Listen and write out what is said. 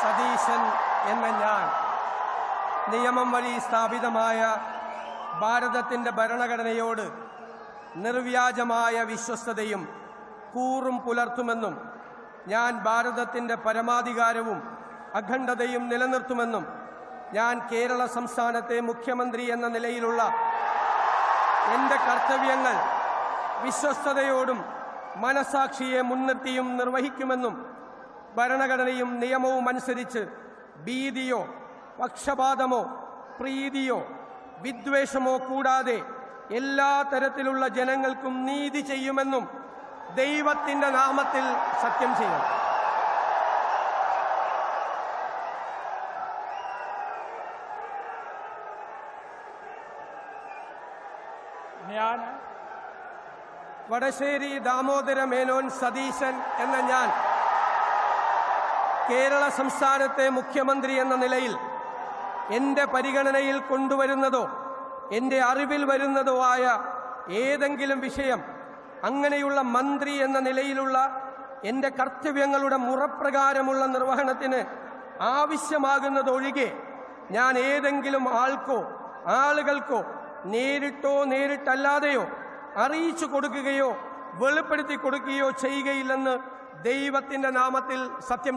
സതീശൻ എന്ന ഞാൻ നിയമം വഴി സ്ഥാപിതമായ ഭാരതത്തിൻ്റെ ഭരണഘടനയോട് നിർവ്യാജമായ വിശ്വസ്തതയും കൂറും പുലർത്തുമെന്നും ഞാൻ ഭാരതത്തിൻ്റെ പരമാധികാരവും അഖണ്ഡതയും നിലനിർത്തുമെന്നും ഞാൻ കേരള സംസ്ഥാനത്തെ മുഖ്യമന്ത്രി എന്ന നിലയിലുള്ള എൻ്റെ കർത്തവ്യങ്ങൾ വിശ്വസ്തയോടും മനസാക്ഷിയെ മുൻനിർത്തിയും നിർവഹിക്കുമെന്നും ഭരണഘടനയും നിയമവും അനുസരിച്ച് ഭീതിയോ പക്ഷപാതമോ പ്രീതിയോ വിദ്വേഷമോ കൂടാതെ എല്ലാ തരത്തിലുള്ള ജനങ്ങൾക്കും നീതി ചെയ്യുമെന്നും ദൈവത്തിൻ്റെ നാമത്തിൽ സത്യം ചെയ്യും. ഞാൻ വടശ്ശേരി ദാമോദര മേനോൻ സതീശൻ എന്ന ഞാൻ കേരള സംസ്ഥാനത്തെ മുഖ്യമന്ത്രി എന്ന നിലയിൽ എൻ്റെ പരിഗണനയിൽ കൊണ്ടുവരുന്നതോ എൻ്റെ അറിവിൽ വരുന്നതോ ആയ ഏതെങ്കിലും വിഷയം അങ്ങനെയുള്ള മന്ത്രി എന്ന നിലയിലുള്ള എൻ്റെ കർത്തവ്യങ്ങളുടെ മുറപ്രകാരമുള്ള നിർവഹണത്തിന് ആവശ്യമാകുന്നതൊഴികെ ഞാൻ ഏതെങ്കിലും ആൾക്കോ ആളുകൾക്കോ നേരിട്ടോ നേരിട്ടല്ലാതെയോ അറിയിച്ചു കൊടുക്കുകയോ വെളിപ്പെടുത്തി കൊടുക്കുകയോ ചെയ്യുകയില്ലെന്ന് ദൈവത്തിൻ്റെ നാമത്തിൽ സത്യം